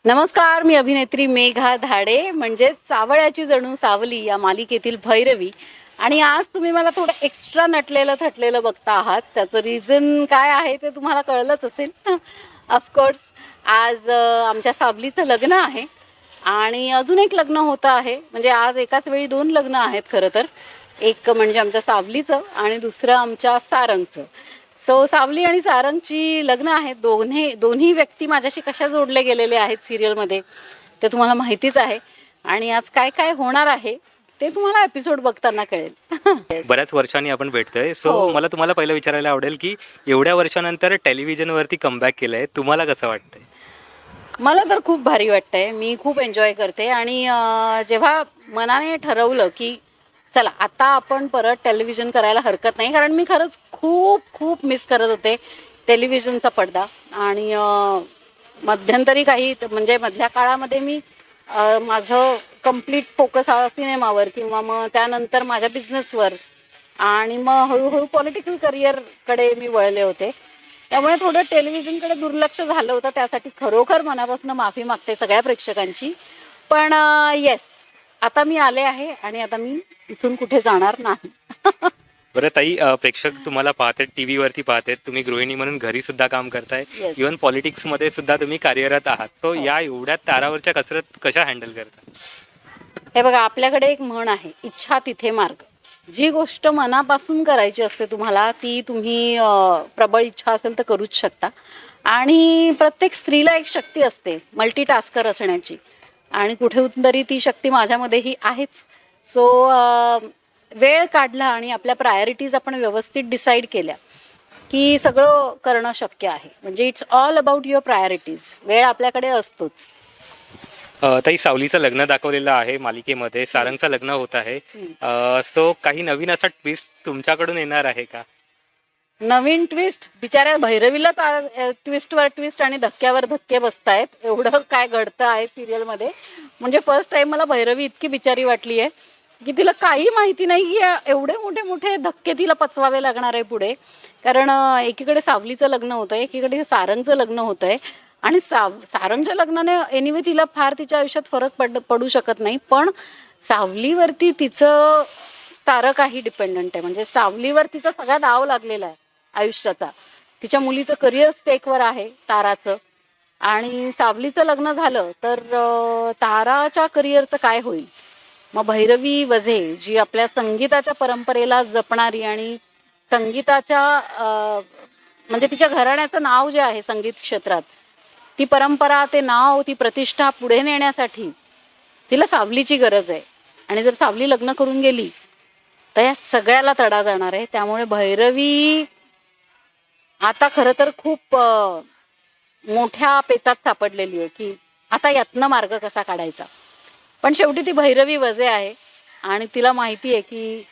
नमस्कार, मी अभिनेत्री मेघा धाडे म्हणजेच सावळ्याची जणू सावली या मालिकेतील भैरवी. आणि आज तुम्ही मला थोडं एक्स्ट्रा नटलेलं थटलेलं बघता आहात. त्याचं रिझन काय आहे ते तुम्हाला कळलंच असेल. ऑफकोर्स आज आमच्या सावलीचं लग्न आहे आणि अजून एक लग्न होतं आहे. म्हणजे आज एकाच वेळी दोन लग्न आहेत खरं तर. एक म्हणजे आमच्या सावलीचं आणि दुसरं आमच्या सारंगचं. सो सावली आणि सारंगची लग्न आहेत. दोन्ही व्यक्ती माझ्याशी कशा जोडले गेलेले आहेत सिरियलमध्ये ते तुम्हाला माहितीच आहे. आणि आज काय काय होणार आहे ते तुम्हाला एपिसोड बघताना कळेल. Yes. बऱ्याच वर्षांनी आपण भेटतोय. सो मला तुम्हाला पहिलं विचारायला आवडेल की एवढ्या वर्षानंतर टेलिव्हिजनवरती कमबॅक केलंय, तुम्हाला कसं वाटतंय? मला तर खूप भारी वाटतंय. मी खूप एन्जॉय करते आणि जेव्हा मनाने ठरवलं की चला आता आपण परत टेलिव्हिजन करायला हरकत नाही, कारण मी खरंच खूप खूप मिस करत होते टेलिव्हिजनचा पडदा. आणि मध्यंतरी म्हणजे मधल्या काळामध्ये मी माझं कंप्लीट फोकस हा सिनेमावर किंवा मग त्यानंतर माझ्या बिझनेसवर आणि मग हळूहळू पॉलिटिकल करिअरकडे मी वळले होते. त्यामुळे थोडं टेलिव्हिजनकडे दुर्लक्ष झालं होतं. त्यासाठी खरोखर मनापासून माफी मागते सगळ्या प्रेक्षकांची. पण येस, आता मी आले आहे आणि आता मी इथून कुठे जाणार नाही. बरं ताई, प्रेक्षक तुम्हाला पाहतात, टीव्ही वरती पाहतात, तुम्ही गृहिणी म्हणून घरी सुद्धा काम करताय, Yes. इव्हन पॉलिटिक्स मध्ये सुद्धा तुम्ही कार्यरत आहात. तो या एवढ्या तारावरच्या कसरत कशा हँडल करता? हे बघा, आपल्याकडे एक म्हण आहे, इच्छा तिथे मार्ग. जी गोष्ट मनापासून करायची असते तुम्हाला ती तुम्ही प्रबळ इच्छा असेल तर करूच शकता. आणि प्रत्येक स्त्रीला एक शक्ती असते मल्टीटास्कर असण्याची, आणि कुठेतरी तरी ती शक्ती माझ्यामध्येही आहेच. सो वेळ काढला आणि आपल्या प्रायोरिटीज आपण व्यवस्थित डिसाईड केल्या की सगळं करणं शक्य आहे. म्हणजे it's all about your priorities. वेळ आपल्याकडे असतोच. ताई, सावलीचं लग्न दाखवलेलं आहे मालिकेमध्ये, सारंगचं लग्न होत आहे. सो काही नवीन असा ट्विस्ट तुमच्याकडून येणार आहे का? नवीन ट्विस्ट? बिचाऱ्या भैरवीला ट्विस्टवर ट्विस्ट आणि धक्क्यावर धक्के बसतायत. एवढं काय घडतं आहे सिरियलमध्ये. म्हणजे फर्स्ट टाइम मला भैरवी इतकी बिचारी वाटली आहे की तिला काही माहिती नाही की एवढे मोठे मोठे धक्के तिला पचवावे लागणार आहे पुढे. कारण एकीकडे सावलीचं लग्न होतं आहे, एकीकडे सारंगचं लग्न होतं आहे. आणि सारंगच्या लग्नाने एनिवे तिला फार तिच्या आयुष्यात फरक पडू शकत नाही, पण सावलीवरती तिचं सारं काही डिपेंडंट आहे. म्हणजे सावलीवर तिचा सगळा डाव लागलेला आहे आयुष्याचा. तिच्या मुलीचं करिअर स्टेकवर आहे, ताराचं. आणि सावलीचं लग्न झालं तर ताराच्या करिअरचं काय होईल? मग भैरवी वझे, जी आपल्या संगीताच्या परंपरेला जपणारी आणि संगीताच्या म्हणजे तिच्या घराण्याचं नाव जे आहे संगीत क्षेत्रात, ती परंपरा, ते नाव, ती प्रतिष्ठा पुढे नेण्यासाठी तिला सावलीची गरज आहे. आणि जर सावली लग्न करून गेली तर या सगळ्याला तडा जाणार आहे. त्यामुळे भैरवी आता खरं तर खूप मोठ्या पेचात सापडलेली आहे की आता यातनं मार्ग कसा काढायचा. पण शेवटी ती भैरवी वझे आहे आणि तिला माहिती आहे की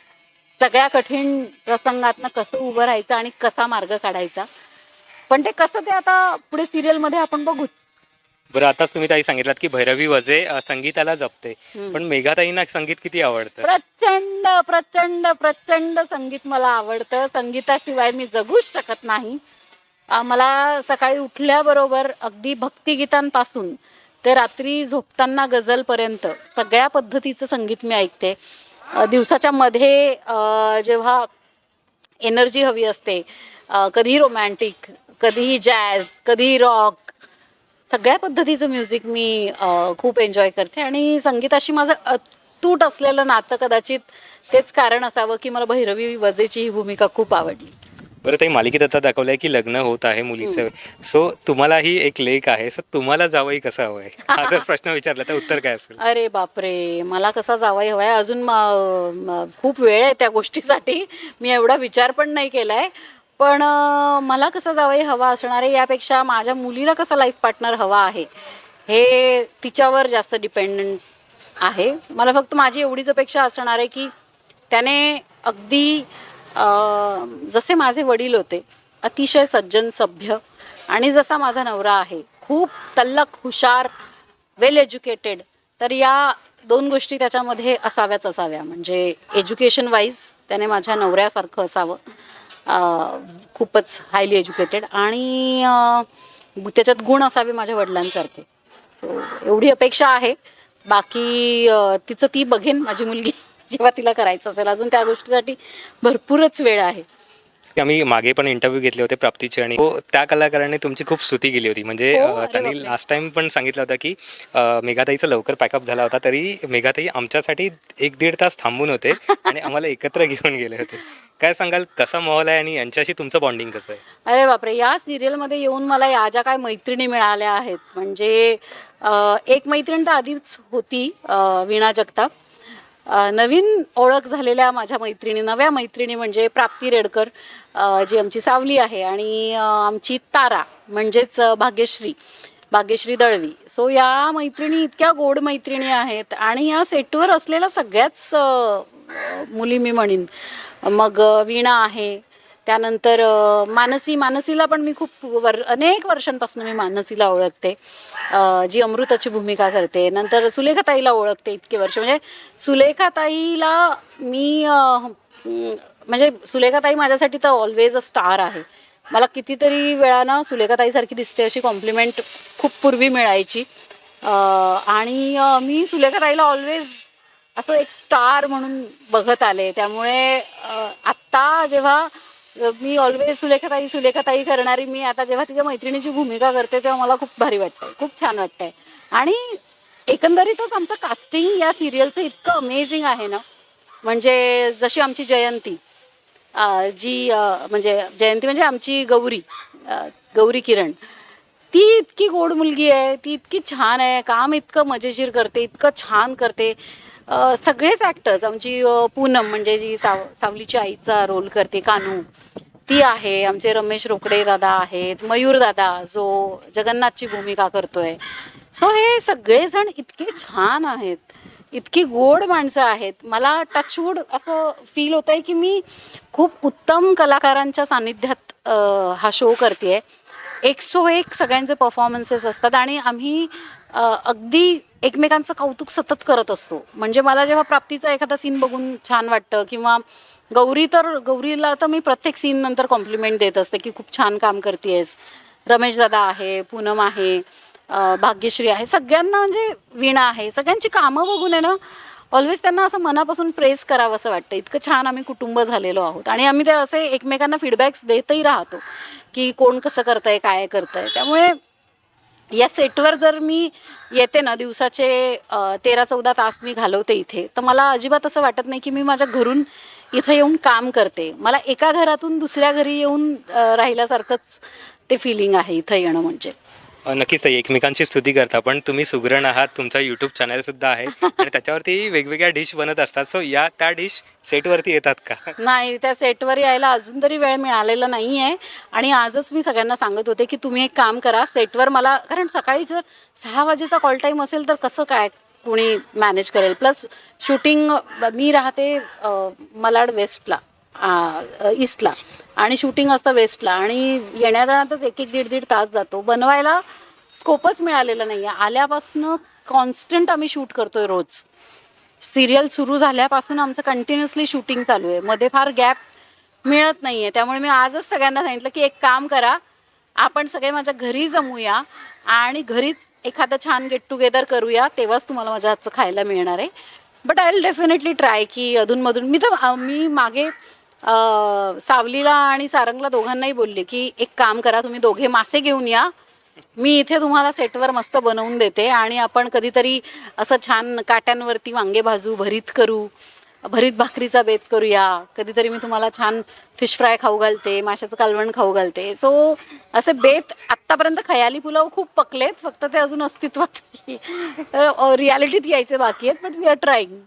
सगळ्या कठीण प्रसंगातनं कसं उभं राहायचं आणि कसा मार्ग काढायचा. पण ते कसं ते आता पुढे सिरियलमध्ये आपण बघूच. बरं, आता तुम्ही ताई सांगितलात की भैरवी वझे संगीताला जपते, पण मेघाताईंना संगीत किती आवडतं? प्रचंड प्रचंड प्रचंड संगीत मला आवडतं. संगीताशिवाय मी जगूच शकत नाही. मला सकाळी उठल्याबरोबर अगदी भक्तिगीतांपासून ते रात्री झोपताना गझलपर्यंत सगळ्या पद्धतीचं संगीत मी ऐकते. दिवसाच्या मध्ये जेव्हा एनर्जी हवी असते, कधी रोमॅन्टिक, कधी जॅझ, कधी रॉक, सगळ्या पद्धतीचं म्युझिक मी खूप एन्जॉय करते. आणि संगीताशी माझं अतूट असलेलं नातं कदाचित तेच कारण असावं की मला भैरवी वझेची ही भूमिका खूप आवडली. बरं ताई, मालिकेत आता दाखवलंय की लग्न होत आहे मुलीचं. सो तुम्हालाही एक लेक आहे, सो तुम्हाला जावई कसं हवंय? हा जर प्रश्न विचारला तर उत्तर काय असेल? अरे बापरे, मला कसा जावाई हवाय अजून खूप वेळ आहे त्या गोष्टीसाठी. मी एवढा विचार पण नाही केलाय. पण मला कसा जावाई हवा असणार आहे यापेक्षा माझ्या मुलीला कसा लाईफ पार्टनर हवा आहे हे तिच्यावर जास्त डिपेंडंट आहे. मला फक्त माझी एवढीच अपेक्षा असणार आहे की त्याने अगदी जसे माझे वडील होते, अतिशय सज्जन, सभ्य, आणि जसा माझा नवरा आहे खूप तल्लख, हुशार, वेल एज्युकेटेड, तर या दोन गोष्टी त्याच्यामध्ये असाव्या. म्हणजे एज्युकेशन वाईज त्याने माझ्या नवऱ्यासारखं असावं, खूपच हायली एज्युकेटेड, आणि त्याच्यात गुण असावे माझ्या वडिलांसारखे. सो एवढी अपेक्षा आहे. बाकी तिचं ती बघेन माझी मुलगी जेव्हा तिला करायचं असेल. अजून त्या गोष्टीसाठी भरपूरच वेळ आहे. आम्ही मागे पण इंटरव्ह्यू घेतले होते प्राप्तीचे आणि त्या कलाकाराने तुमची खूप स्तुती केली होती. म्हणजे हो, अरे त्यांनी बापरे. लास्ट टाइम पण सांगितलं होतं की मेघाताईचा लवकर पॅकअप झाला होता, तरी मेघाताई आमच्यासाठी 1-1.5 तास थांबून होते आणि आम्हाला एकत्र घेऊन गेले होते. काय सांगाल, कसा माहोल आहे आणि यांच्याशी तुमचं बॉन्डिंग कसं आहे? अरे बापरे, या सिरियलमध्ये येऊन मला या ज्या काय मैत्रिणी मिळाल्या आहेत, म्हणजे एक मैत्रीण तर आधीच होती, वीणा जगताप. नवीन ओळख झालेल्या माझ्या मैत्रिणी, नव्या मैत्रिणी म्हणजे प्राप्ती रेडकर, जी आमची सावली आहे, आणि आमची तारा म्हणजेच भाग्यश्री दळवी. सो या मैत्रिणी इतक्या गोड मैत्रिणी आहेत, आणि या सेटवर असलेल्या सगळ्याच मुली मी म्हणीन. मग वीणा आहे, त्यानंतर मानसीला पण मी खूप अनेक वर्षांपासून मी मानसीला ओळखते, जी अमृताची भूमिका करते. नंतर सुलेखाताईला ओळखते इतके वर्ष. म्हणजे सुलेखाताईला मी म्हणजे सुलेखाताई माझ्यासाठी तर ऑलवेज अ स्टार आहे. मला कितीतरी वेळा सुलेखाताईसारखी दिसते अशी कॉम्प्लिमेंट खूप पूर्वी मिळायची. आणि मी सुलेखाताईला ऑलवेज असं एक स्टार म्हणून बघत आले. त्यामुळे आत्ता जेव्हा मी ऑलवेज सुलेखाताई करणारी मी आता जेव्हा तिच्या मैत्रिणीची भूमिका करते, तेव्हा मला खूप भारी वाटतंय, खूप छान वाटतंय. आणि एकंदरीतच आमचं कास्टिंग या सिरियलचं इतकं अमेझिंग आहे ना. म्हणजे जशी आमची जयंती, म्हणजे आमची गौरी किरण, ती इतकी गोड मुलगी आहे, ती इतकी छान आहे, काम इतकं मजेशीर करते, इतकं छान करते. सगळेच ॲक्टर्स, आमची पूनम म्हणजे जी सावलीच्या आईचा रोल करते, कानू, ती आहे. आमचे रमेश रोकडे दादा आहेत, मयूर दादा जो जगन्नाथची भूमिका करतोय. सो हे सगळेजण इतके छान आहेत, इतकी गोड माणसं आहेत. मला टचवूड असं फील होतंय की मी खूप उत्तम कलाकारांच्या सान्निध्यात हा शो करते. 101 सगळ्यांचे परफॉर्मन्सेस असतात, आणि आम्ही अगदी एकमेकांचं कौतुक सतत करत असतो. म्हणजे मला जेव्हा प्राप्तीचा एखादा सीन बघून छान वाटतं, किंवा गौरीला तर मी प्रत्येक सीन नंतर कॉम्प्लिमेंट देत असते की खूप छान काम करतेस. रमेश दादा आहे, पूनम आहे, भाग्यश्री आहे, सगळ्यांना, म्हणजे वीणा आहे, सगळ्यांची कामं बघून आहे ना, ऑलवेज त्यांना असं मनापासून प्रेस करावं असं वाटतं. इतकं छान आम्ही कुटुंब झालेलो आहोत, आणि आम्ही ते असे एकमेकांना फीडबॅक्स देतही राहतो की कोण कसं करतंय, काय करतंय. त्यामुळे या सेटवर जर मी येते ना, दिवसाचे 13-14 तास मी घालवते इथे, तर मला अजिबात असं वाटत नाही की मी माझ्या घरून इथं येऊन काम करते. मला एका घरातून दुसऱ्या घरी येऊन राहिल्यासारखंच ते फिलिंग आहे इथं येणं म्हणजे. नक्कीच ताई, एकमेकांची स्तुती करता, पण तुम्ही सुगरण आहात, तुमचा यूट्यूब चॅनल सुद्धा आहे आणि त्याच्यावरती वेगवेगळ्या डिश बनत असतात. सो त्या डिश सेटवरती येतात का? नाही, त्या सेटवर यायला अजून तरी वेळ मिळालेला नाही आहे. आणि आजच मी सगळ्यांना सांगत होते की तुम्ही एक काम करा, सेटवर मला, कारण सकाळी जर 6 वाजेचा कॉल टाईम असेल तर कसं काय कोणी मॅनेज करेल. प्लस शूटिंग, मी राहते मलाड वेस्टला, ईस्टला, आणि शूटिंग असतं वेस्टला, आणि येण्या जाण्यातच 1-1, 1.5 तास जातो. बनवायला स्कोपच मिळालेला नाही आहे. आल्यापासनं कॉन्स्टंट आम्ही शूट करतोय रोज. सिरियल सुरू झाल्यापासून आमचं कंटिन्युअसली शूटिंग चालू आहे, मध्ये फार गॅप मिळत नाही आहे. त्यामुळे मी आजच सगळ्यांना सांगितलं की एक काम करा, आपण सगळे माझ्या घरी जमूया आणि घरीच एखादं छान गेट टुगेदर करूया, तेव्हाच तुम्हाला माझ्या हातचं खायला मिळणार आहे. But I will definitely try की अधूनमधून. मी मागे सावलीला आणि सारंगला दोघांनाही बोलले की एक काम करा, तुम्ही दोघे मासे घेऊन या, मी इथे तुम्हाला सेटवर मस्त बनवून देते, आणि आपण कधीतरी असं छान काट्यांवरती वांगे भाजू, भरीत भाकरीचा बेत करूया. कधीतरी मी तुम्हाला छान फिश फ्राय खाऊ घालते, माशाचं कालवण खाऊ घालते. सो असे बेत आत्तापर्यंत खयाली पुलाव खूप पकलेत, फक्त ते अजून अस्तित्वात रियालिटीत यायचे बाकी आहेत. But we are trying.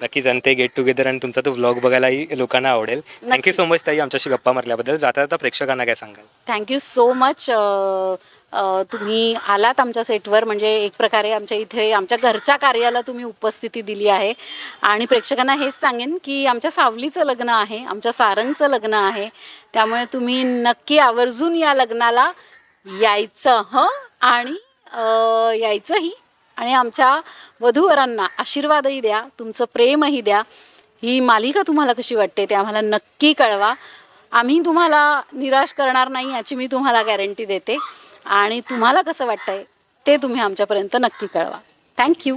नक्कीच, आणि ते गेट टुगेदर आणि तुमचा तो व्लॉग बघायलाही लोकांना आवडेल. थँक्यू सो मच ताई आमच्याशी गप्पा मारल्याबद्दल. जाता प्रेक्षकांना काय सांगाल? Thank you so much. तुम्ही आलात आमच्या सेटवर, म्हणजे एक प्रकारे आमच्या इथे आमच्या घरच्या कार्याला तुम्ही उपस्थिती दिली आहे. आणि प्रेक्षकांना हेच सांगेन की आमच्या सावलीचं लग्न आहे, आमच्या सारंगचं लग्न आहे, त्यामुळे तुम्ही नक्की आवर्जून या लग्नाला यायचं आणि यायचंही, आणि आमच्या वधूवरांना आशीर्वादही द्या, तुमचं प्रेमही द्या. ही मालिका तुम्हाला कशी वाटते ते आम्हाला नक्की कळवा. आम्ही तुम्हाला निराश करणार नाही याची मी तुम्हाला गॅरंटी देते. आणि तुम्हाला कसं वाटतंय ते तुम्ही आमच्यापर्यंत नक्की कळवा. थँक्यू.